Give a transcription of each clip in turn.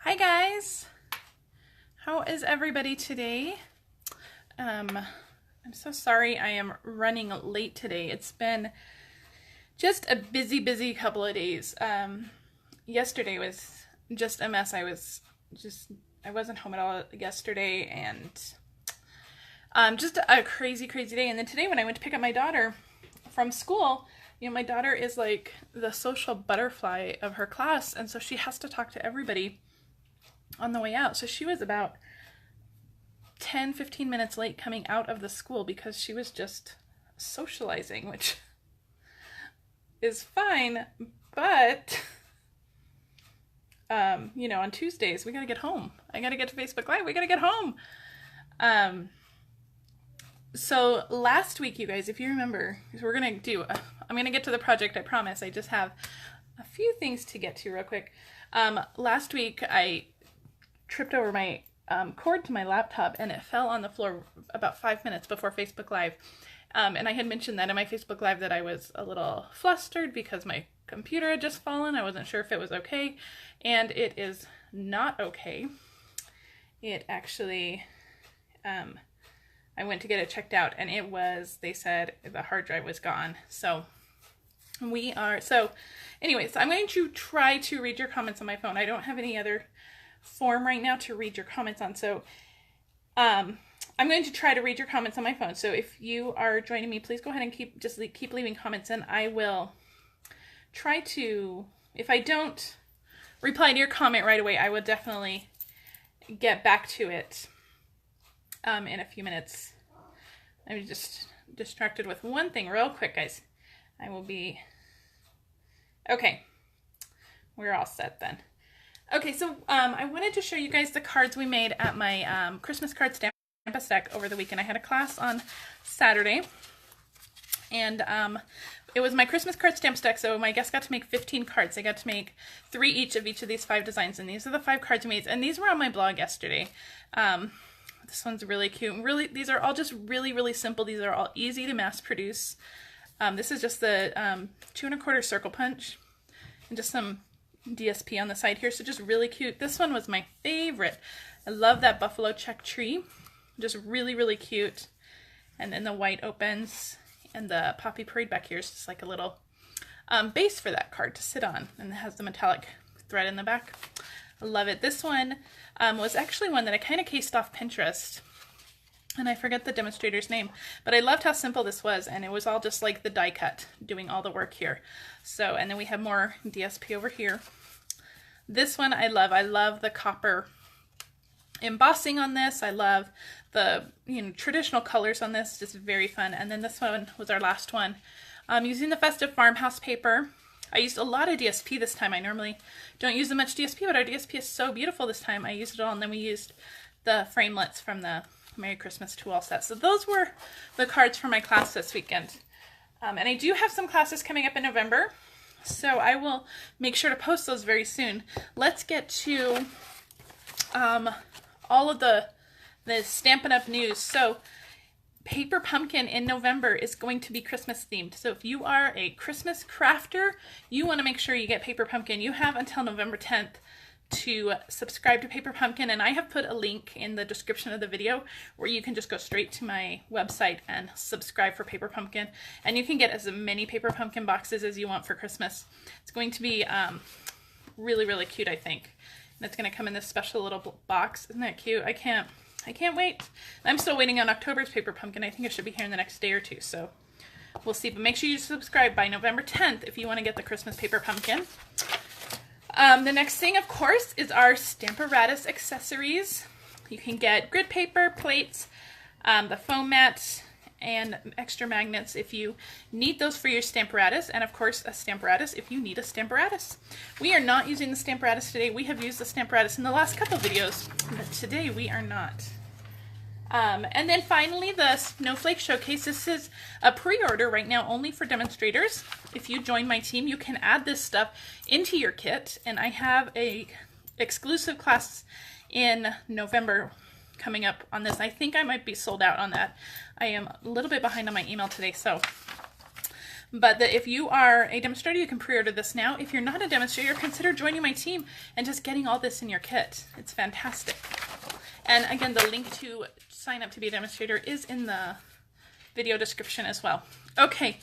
Hi guys, how is everybody today? I'm so sorry I am running late today. It's been just a busy couple of days. Yesterday was just a mess. I wasn't home at all yesterday, and just a crazy day. And then today when I went to pick up my daughter from school, my daughter is like the social butterfly of her class, and so she has to talk to everybody on the way out. So she was about 10-15 minutes late coming out of the school because she was just socializing, which is fine, but on Tuesdays we gotta get home. I gotta get to Facebook Live. We gotta get home. So last week, you guys, if you remember, because I'm gonna get to the project, I promise. I just have a few things to get to real quick. Last week I tripped over my cord to my laptop, and it fell on the floor about 5 minutes before Facebook Live. And I had mentioned that in my Facebook Live that I was a little flustered because my computer had just fallen. I wasn't sure if it was okay, and it is not okay. It actually, I went to get it checked out, and they said the hard drive was gone. So anyways, I'm going to try to read your comments on my phone. I don't have any other form right now to read your comments on, so I'm going to try to read your comments on my phone. So if you are joining me, please go ahead and keep leaving comments, and I will try to, if I don't reply to your comment right away, I will definitely get back to it in a few minutes. I'm just distracted with one thing real quick, guys. Okay, we're all set then. Okay, so I wanted to show you guys the cards we made at my Christmas card Stamp-A-Stack over the weekend. I had a class on Saturday, and it was my Christmas card Stamp-A-Stack, so my guests got to make 15 cards. They got to make 3 each of these 5 designs, and these are the 5 cards we made, and these were on my blog yesterday. This one's really cute. These are all just really simple. These are all easy to mass produce. This is just the 2 1/4 circle punch, and just some DSP on the side here, so just really cute. This one was my favorite. I love that buffalo check tree, just really cute. And then the white opens, and the poppy parade back here is just like a little base for that card to sit on, and it has the metallic thread in the back. I love it. This one was actually one that I kind of cased off Pinterest, and I forget the demonstrator's name, but I loved how simple this was, and it was all just like the die cut doing all the work here. So, and then we have more DSP over here. This one I love. I love the copper embossing on this. I love the traditional colors on this. Just very fun. And then this one was our last one. Using the festive farmhouse paper. I used a lot of DSP this time. I normally don't use much DSP, but our DSP is so beautiful this time. I used it all, and then we used the framelits from the Merry Christmas to All set. So those were the cards for my class this weekend. And I do have some classes coming up in November, so I will make sure to post those very soon. Let's get to all of the Stampin' Up! News. So Paper Pumpkin in November is going to be Christmas themed. So if you are a Christmas crafter, you want to make sure you get Paper Pumpkin. You have until November 10th to subscribe to Paper Pumpkin, and I have put a link in the description of the video where you can just go straight to my website and subscribe for Paper Pumpkin, and you can get as many Paper Pumpkin boxes as you want for Christmas. It's going to be really cute, I think, and it's going to come in this special little box. Isn't that cute? I can't wait. I'm still waiting on October's Paper Pumpkin. I think it should be here in the next day or two, so we'll see. But make sure you subscribe by November 10th if you want to get the Christmas Paper Pumpkin. The next thing, of course, is our Stamparatus accessories. You can get grid paper, plates, the foam mat, and extra magnets if you need those for your Stamparatus, and of course a Stamparatus if you need a Stamparatus. We are not using the Stamparatus today. We have used the Stamparatus in the last couple videos, but today we are not. And then finally, the Snowflake Showcase. This is a pre-order right now only for demonstrators. If you join my team, you can add this stuff into your kit, and I have a exclusive class in November coming up on this. I think I might be sold out on that. I am a little bit behind on my email today, so. But if you are a demonstrator, you can pre-order this now. If you're not a demonstrator, consider joining my team and just getting all this in your kit. It's fantastic. And again, the link to sign up to be a demonstrator is in the video description as well. Okay,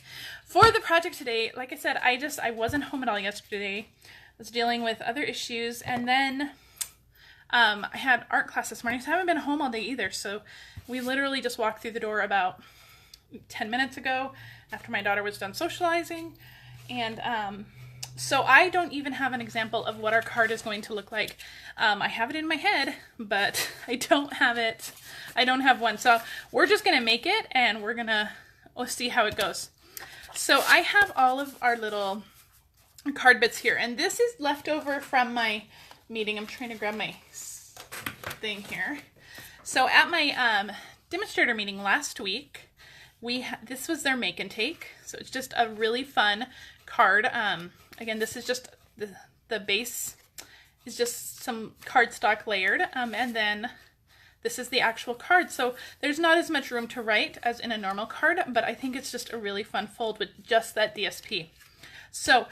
for the project today, like I said, I wasn't home at all yesterday. I was dealing with other issues, and then I had art class this morning, so I haven't been home all day either. So we literally just walked through the door about 10 minutes ago after my daughter was done socializing. And so I don't even have an example of what our card is going to look like. I have it in my head, but I don't have it. I don't have one. So we're just going to make it, and we'll see how it goes. So I have all of our little card bits here, and this is left over from my meeting. I'm trying to grab my thing here. So at my demonstrator meeting last week, this was their make and take. So it's just a really fun card. Again, this is just the base is just some cardstock layered, and then this is the actual card. So there's not as much room to write as in a normal card, but I think it's just a really fun fold with just that DSP. So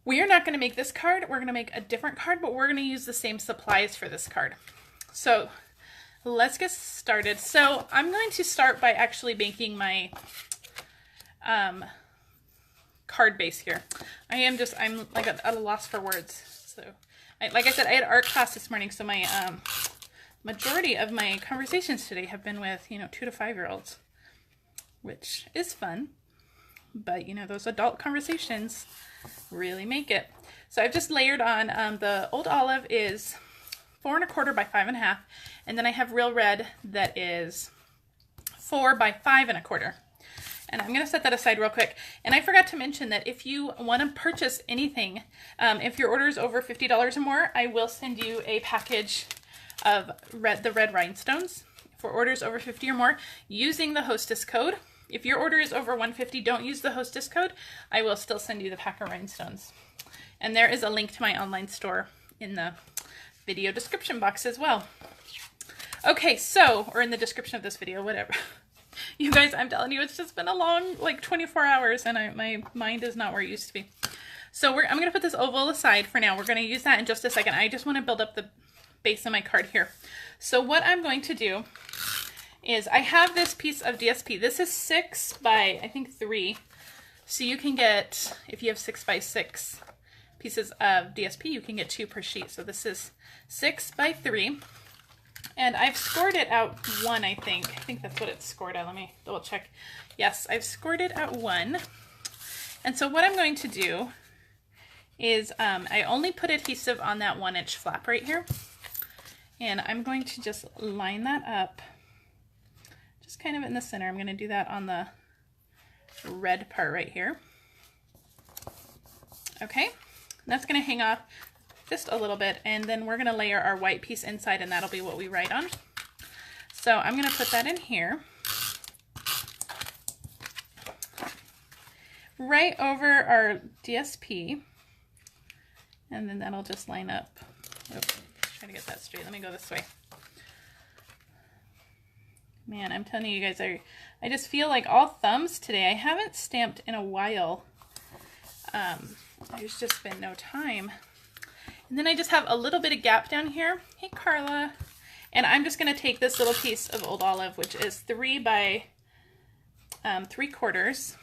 we are not going to make this card. We're going to make a different card, but we're going to use the same supplies for this card. So let's get started. So I'm going to start by actually making my card base here. I'm like at a loss for words. So like I said, I had art class this morning, so my majority of my conversations today have been with 2 to 5-year-olds, which is fun, but those adult conversations really make it. So I've just layered on. The Old Olive is 4 1/4 by 5 1/2, and then I have Real Red that is 4 by 5 1/4. And I'm going to set that aside real quick. And I forgot to mention that if you want to purchase anything, if your order is over $50 or more, I will send you a package of the red rhinestones for orders over 50 or more using the hostess code. If your order is over $150, don't use the hostess code. I will still send you the pack of rhinestones. And there is a link to my online store in the video description box as well. Okay, so, or in the description of this video, whatever. You guys, I'm telling you, it's just been a long, 24 hours, and my mind is not where it used to be. So I'm going to put this oval aside for now. We're going to use that in just a second. I just want to build up the base of my card here. So what I'm going to do is I have this piece of DSP. This is 6 by, I think, 3. So you can get, if you have 6 by 6 pieces of DSP, you can get 2 per sheet. So this is 6 by 3. And I've scored it out 1, I think. I think that's what it's scored at. Let me double check. Yes, I've scored it at 1. And so what I'm going to do is I only put adhesive on that 1-inch flap right here. And I'm going to just line that up just kind of in the center. I'm going to do that on the red part right here. Okay, and that's going to hang off just a little bit, and then we're going to layer our white piece inside, and that'll be what we write on. So I'm going to put that in here, right over our DSP, and then that'll just line up. Oops, try to get that straight. Let me go this way. Man, I'm telling you guys, I just feel like all thumbs today. I haven't stamped in a while. There's just been no time. And then I just have a little bit of gap down here. Hey, Carla. And I'm just going to take this little piece of Old Olive, which is 3 by 3/4.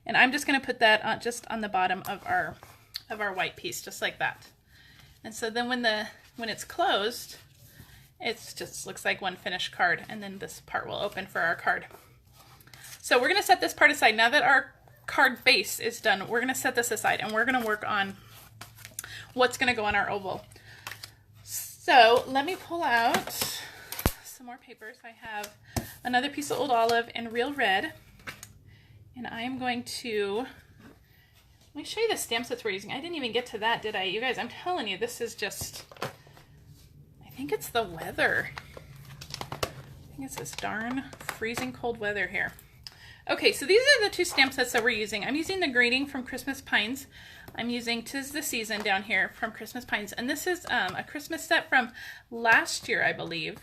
And I'm just going to put that on, just on the bottom of our white piece, just like that. And so then when it's closed, it just looks like one finished card. And then this part will open for our card. So we're going to set this part aside. Now that our card base is done, we're going to set this aside, and we're going to work on what's going to go on our oval. So let me pull out some more papers. I have another piece of Old Olive and Real Red, and I am going to, let me show you the stamp sets we're using. I didn't even get to that, did I? You guys, I'm telling you, this is just, I think it's the weather. I think it's this darn freezing cold weather here. Okay, so these are the 2 stamp sets that we're using. I'm using the Greeting from Christmas Pines. I'm using 'Tis the Season down here from Christmas Pines. And this is a Christmas set from last year, I believe.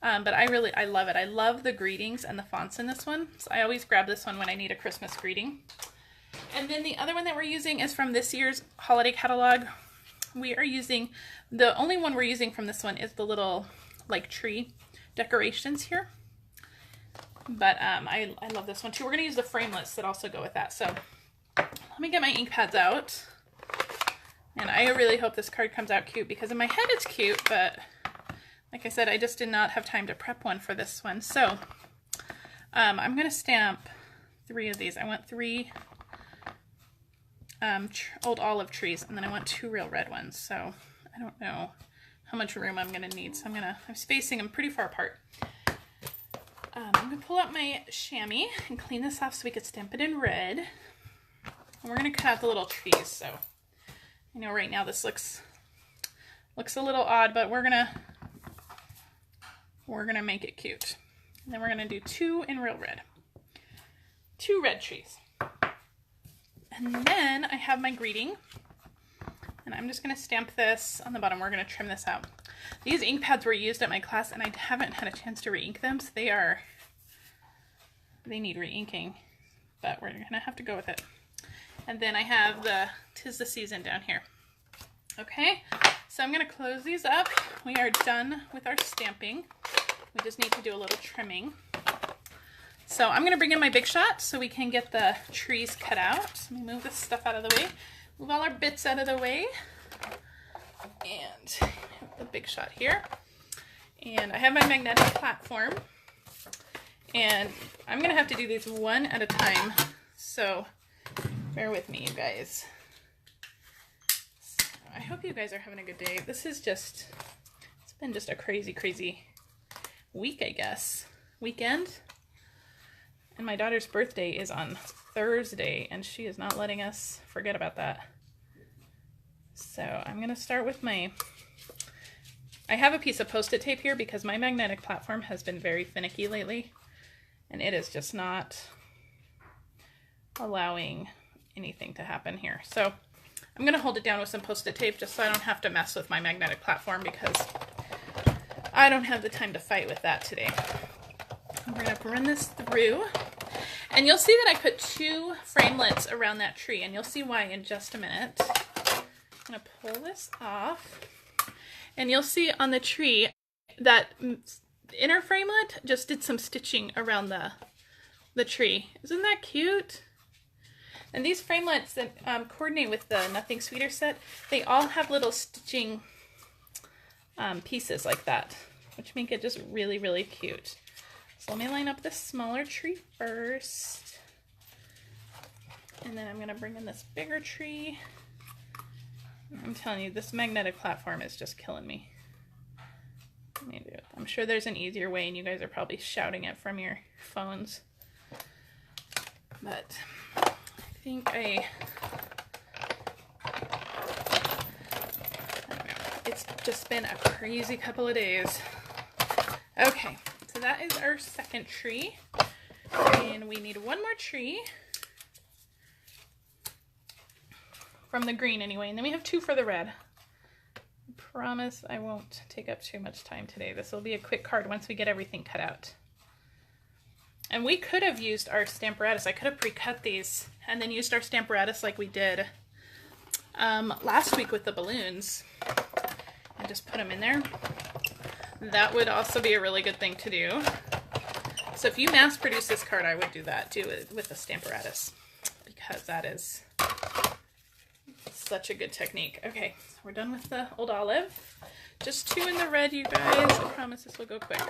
But I love it. I love the greetings and the fonts in this one. So I always grab this one when I need a Christmas greeting. And then the other one that we're using is from this year's holiday catalog. We are using, the only one we're using from this one is the little like tree decorations here. But I love this one too. We're going to use the framelits that also go with that. So let me get my ink pads out. And I really hope this card comes out cute, because in my head it's cute, but like I said, I just did not have time to prep one for this one. So I'm going to stamp 3 of these. I want 3 old olive trees, and then I want 2 real red ones. So I don't know how much room I'm going to need. So I'm spacing them pretty far apart. I'm going to pull out my chamois and clean this off so we could stamp it in red. And we're going to cut out the little trees. So I know right now this looks a little odd, but we're gonna make it cute. And then we're gonna do 2 in real red. 2 red trees. And then I have my greeting. And I'm just gonna stamp this on the bottom. We're gonna trim this out. These ink pads were used at my class, and I haven't had a chance to re-ink them, so they need re-inking. But we're gonna have to go with it. And then I have the 'Tis the Season down here. Okay, so I'm going to close these up. We are done with our stamping. We just need to do a little trimming. So I'm going to bring in my Big Shot so we can get the trees cut out. So let me move this stuff out of the way. Move all our bits out of the way. And the Big Shot here. And I have my magnetic platform. And I'm going to have to do these one at a time. So bear with me, you guys. So I hope you guys are having a good day. This is just, it's been just a crazy, crazy week, I guess. Weekend. And my daughter's birthday is on Thursday, and she is not letting us forget about that. So I'm going to start with I have a piece of Post-it tape here because my magnetic platform has been very finicky lately, and it is just not allowing anything to happen here. So I'm going to hold it down with some Post-it tape just so I don't have to mess with my magnetic platform, because I don't have the time to fight with that today. We're going to run this through, and you'll see that I put 2 framelits around that tree, and you'll see why in just a minute. I'm going to pull this off, and you'll see on the tree that inner framelit just did some stitching around the tree. Isn't that cute? And these framelits that coordinate with the Nothing Sweeter set, they all have little stitching pieces like that, which make it just really, really cute. So let me line up this smaller tree first. And then I'm going to bring in this bigger tree. I'm telling you, this magnetic platform is just killing me. Let me do it. I'm sure there's an easier way, and you guys are probably shouting it from your phones. But I think I don't know. It's just been a crazy couple of days. Okay, so that is our second tree. And we need 1 more tree. From the green anyway, and then we have 2 for the red. I promise I won't take up too much time today. This will be a quick card once we get everything cut out. And we could have used our Stamparatus. I could have pre-cut these and then used our Stamparatus like we did last week with the balloons and just put them in there. That would also be a really good thing to do. So if you mass produce this card, I would do that. Do it with the Stamparatus, because that is such a good technique. Okay, so we're done with the old olive. Just 2 in the red, you guys. I promise this will go quick.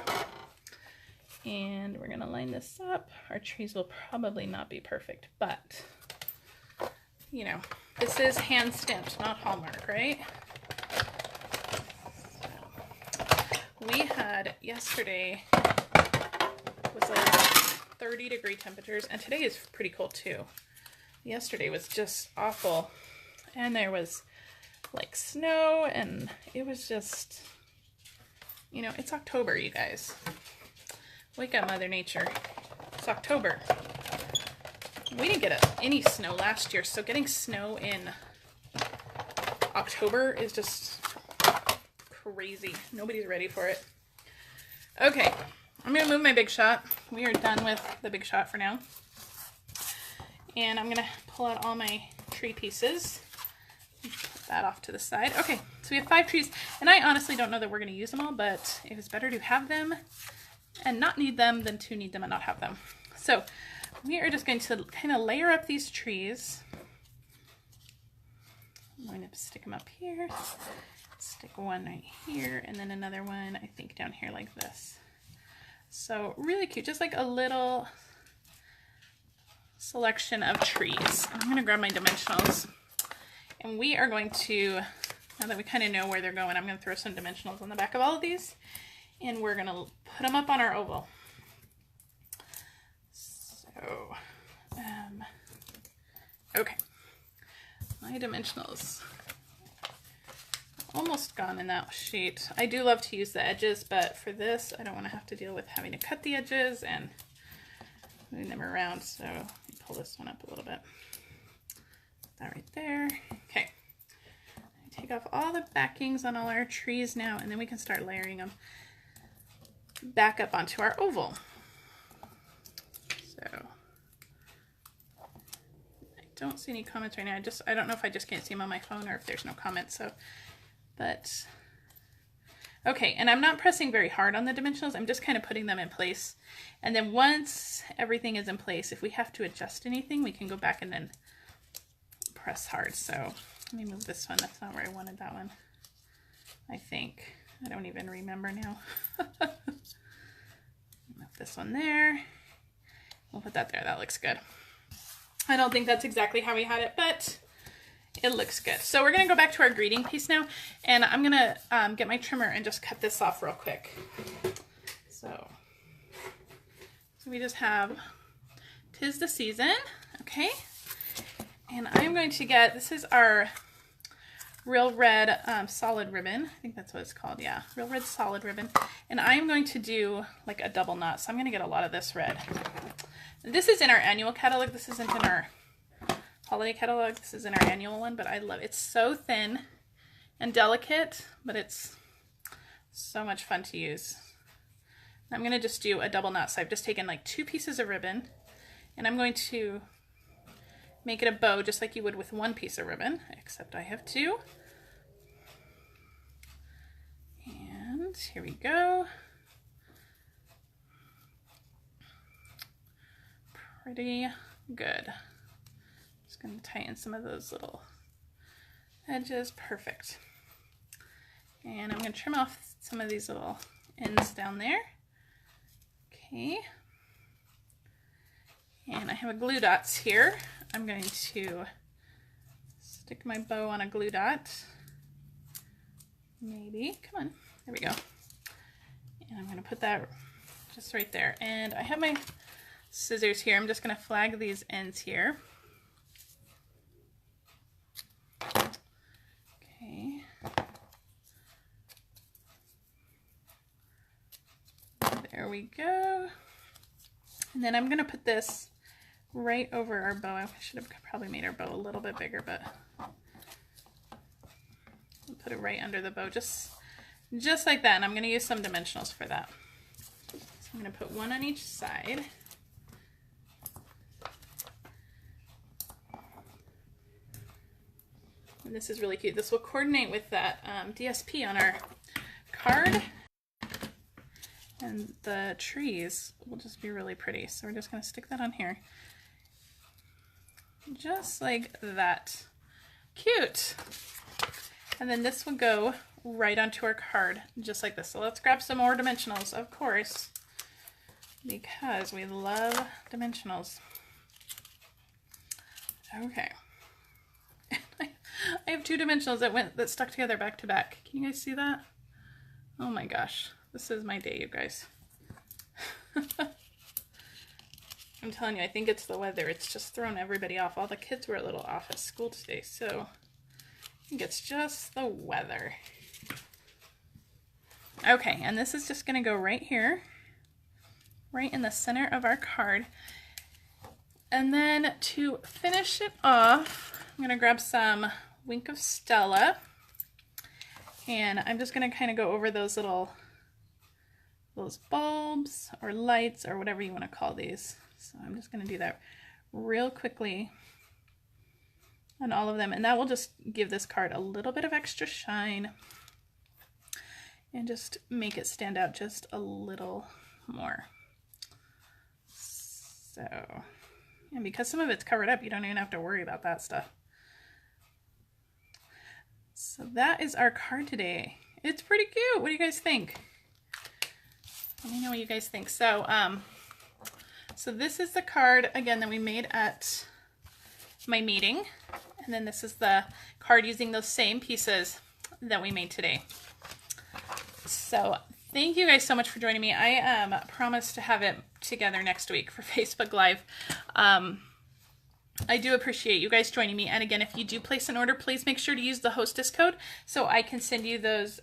And we're gonna line this up. Our trees will probably not be perfect, but you know, this is hand stamped, not Hallmark, right? So, we had yesterday was like 30-degree temperatures, and today is pretty cold too. Yesterday was just awful. And there was like snow, and it was just, you know, it's October, you guys. Wake up, Mother Nature. It's October. We didn't get any snow last year, so getting snow in October is just crazy. Nobody's ready for it. Okay, I'm gonna move my Big Shot. We are done with the Big Shot for now. And I'm gonna pull out all my tree pieces. Put that off to the side. Okay, so we have 5 trees, and I honestly don't know that we're gonna use them all, but it was better to have them and not need them than to need them and not have them. So we are just going to kind of layer up these trees. I'm going to stick them up here, stick one right here, and then another one, I think, down here like this. So really cute, just like a little selection of trees. I'm going to grab my dimensionals, and we are going to, now that we kind of know where they're going, I'm going to throw some dimensionals on the back of all of these, and we're going to put them up on our oval. So, okay. My dimensionals almost gone in that sheet. I do love to use the edges, but for this, I don't want to have to deal with having to cut the edges and moving them around. So let me pull this one up a little bit. Put that right there. Okay. Take off all the backings on all our trees now, and then we can start layering them back up onto our oval. So don't see any comments right now. I don't know if I just can't see them on my phone or if there's no comments. So, but okay. And I'm not pressing very hard on the dimensionals. I'm just kind of putting them in place. And then once everything is in place, if we have to adjust anything, we can go back and then press hard. So let me move this one. That's not where I wanted that one. I think. I don't even remember now. Move this one there. We'll put that there. That looks good. I don't think that's exactly how we had it, but it looks good. So we're going to go back to our greeting piece now, and I'm going to get my trimmer and just cut this off real quick. So we just have 'Tis the Season, okay? And I'm going to get, this is our Real Red solid ribbon. I think that's what it's called, yeah. Real Red solid ribbon. And I'm going to do like a double knot, so I'm going to get a lot of this red. This is in our annual catalog. This isn't in our holiday catalog. This is in our annual one, but I love it. It's so thin and delicate, but it's so much fun to use. I'm going to just do a double knot. So I've just taken like 2 pieces of ribbon, and I'm going to make it a bow just like you would with 1 piece of ribbon, except I have 2. And here we go. Pretty good. Just going to tighten some of those little edges. Perfect. And I'm going to trim off some of these little ends down there. Okay. And I have a glue dots here. I'm going to stick my bow on a glue dot. Maybe. Come on. There we go. And I'm going to put that just right there. And I have my scissors here. I'm just going to flag these ends here. Okay. There we go. And then I'm going to put this right over our bow. I should have probably made our bow a little bit bigger, but I'll put it right under the bow, just like that. And I'm going to use some dimensionals for that. So I'm going to put 1 on each side. And this is really cute. This will coordinate with that DSP on our card. And the trees will just be really pretty. So we're just going to stick that on here. Just like that. Cute! And then this will go right onto our card, just like this. So let's grab some more dimensionals, of course, because we love dimensionals. Okay. I have 2 dimensionals that stuck together back to back. Can you guys see that? Oh my gosh. This is my day, you guys. I'm telling you, I think it's the weather. It's just thrown everybody off. All the kids were a little off at school today, so I think it's just the weather. Okay, and this is just going to go right here, right in the center of our card. And then to finish it off, I'm going to grab some Wink of Stella, and I'm just going to kind of go over those little those bulbs or lights or whatever you want to call these. So I'm just going to do that real quickly on all of them, and that will just give this card a little bit of extra shine and just make it stand out just a little more. So, and because some of it's covered up, you don't even have to worry about that stuff. So that is our card today. It's pretty cute. What do you guys think? Let me know what you guys think. So, so this is the card, again, that we made at my meeting. And then this is the card using those same pieces that we made today. So thank you guys so much for joining me. I promise to have it together next week for Facebook Live. I do appreciate you guys joining me. And again, if you do place an order, please make sure to use the hostess code so I can send you those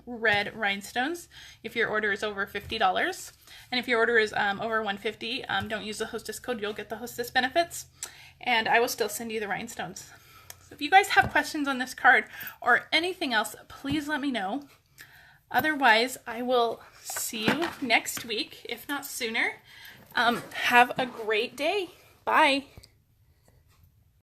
red rhinestones if your order is over $50. And if your order is over $150, don't use the hostess code. You'll get the hostess benefits. And I will still send you the rhinestones. So if you guys have questions on this card or anything else, please let me know. Otherwise, I will see you next week, if not sooner. Have a great day. Bye.